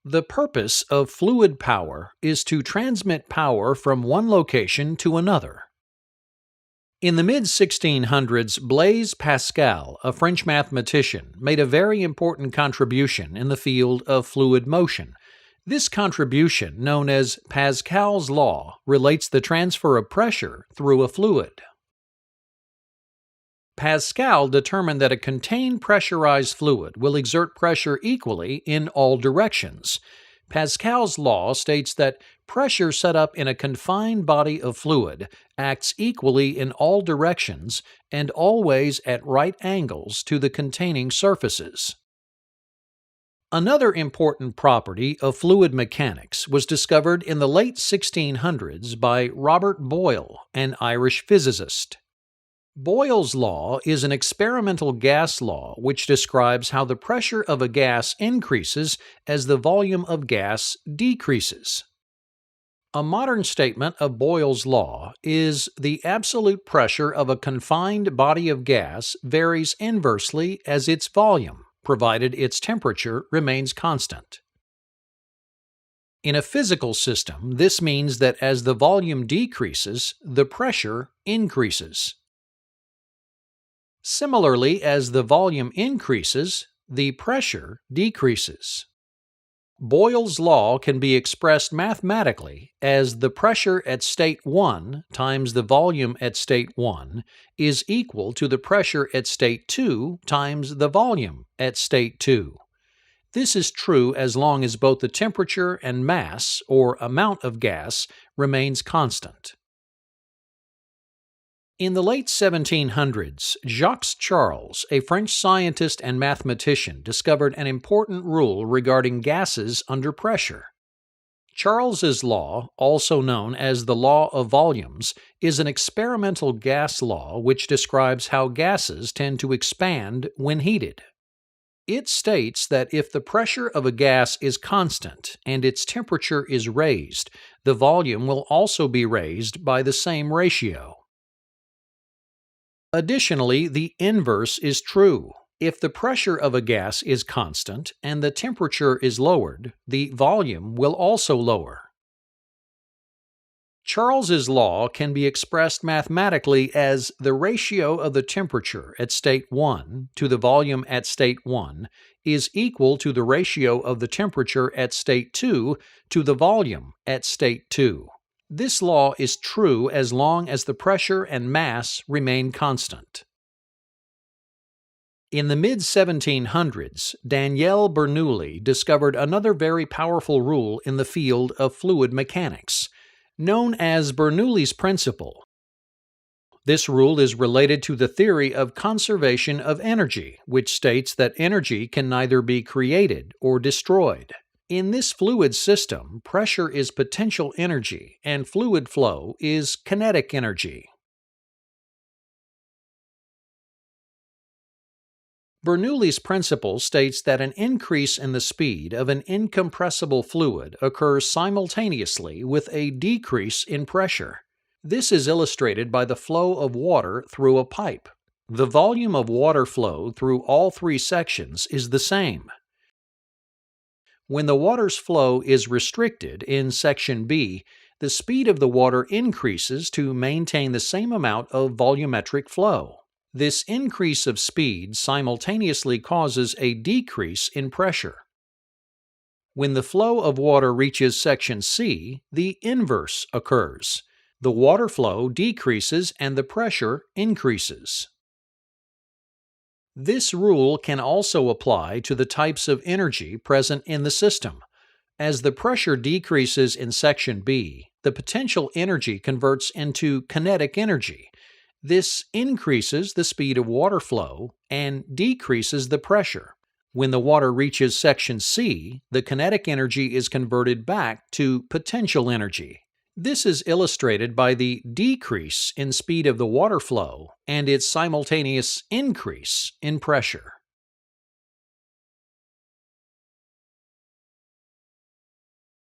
The purpose of fluid power is to transmit power from one location to another. In the mid-1600s, Blaise Pascal, a French mathematician, made a very important contribution in the field of fluid motion. This contribution, known as Pascal's law, relates the transfer of pressure through a fluid. Pascal determined that a contained pressurized fluid will exert pressure equally in all directions. Pascal's law states that pressure set up in a confined body of fluid acts equally in all directions and always at right angles to the containing surfaces. Another important property of fluid mechanics was discovered in the late 1600s by Robert Boyle, an Irish physicist. Boyle's law is an experimental gas law which describes how the pressure of a gas increases as the volume of gas decreases. A modern statement of Boyle's law is the absolute pressure of a confined body of gas varies inversely as its volume, provided its temperature remains constant. In a physical system, this means that as the volume decreases, the pressure increases. Similarly, as the volume increases, the pressure decreases. Boyle's law can be expressed mathematically as the pressure at state 1 times the volume at state 1 is equal to the pressure at state 2 times the volume at state 2. This is true as long as both the temperature and mass, or amount of gas, remains constant. In the late 1700s, Jacques Charles, a French scientist and mathematician, discovered an important rule regarding gases under pressure. Charles's law, also known as the law of volumes, is an experimental gas law which describes how gases tend to expand when heated. It states that if the pressure of a gas is constant and its temperature is raised, the volume will also be raised by the same ratio. Additionally, the inverse is true. If the pressure of a gas is constant and the temperature is lowered, the volume will also lower. Charles's law can be expressed mathematically as the ratio of the temperature at state 1 to the volume at state 1 is equal to the ratio of the temperature at state 2 to the volume at state 2. This law is true as long as the pressure and mass remain constant. In the mid-1700s, Daniel Bernoulli discovered another very powerful rule in the field of fluid mechanics, known as Bernoulli's Principle. This rule is related to the theory of conservation of energy, which states that energy can neither be created or destroyed. In this fluid system, pressure is potential energy and fluid flow is kinetic energy. Bernoulli's principle states that an increase in the speed of an incompressible fluid occurs simultaneously with a decrease in pressure. This is illustrated by the flow of water through a pipe. The volume of water flow through all three sections is the same. When the water's flow is restricted in section B, the speed of the water increases to maintain the same amount of volumetric flow. This increase of speed simultaneously causes a decrease in pressure. When the flow of water reaches section C, the inverse occurs. The water flow decreases and the pressure increases. This rule can also apply to the types of energy present in the system. As the pressure decreases in section B, the potential energy converts into kinetic energy. This increases the speed of water flow and decreases the pressure. When the water reaches section C, the kinetic energy is converted back to potential energy. This is illustrated by the decrease in speed of the water flow and its simultaneous increase in pressure.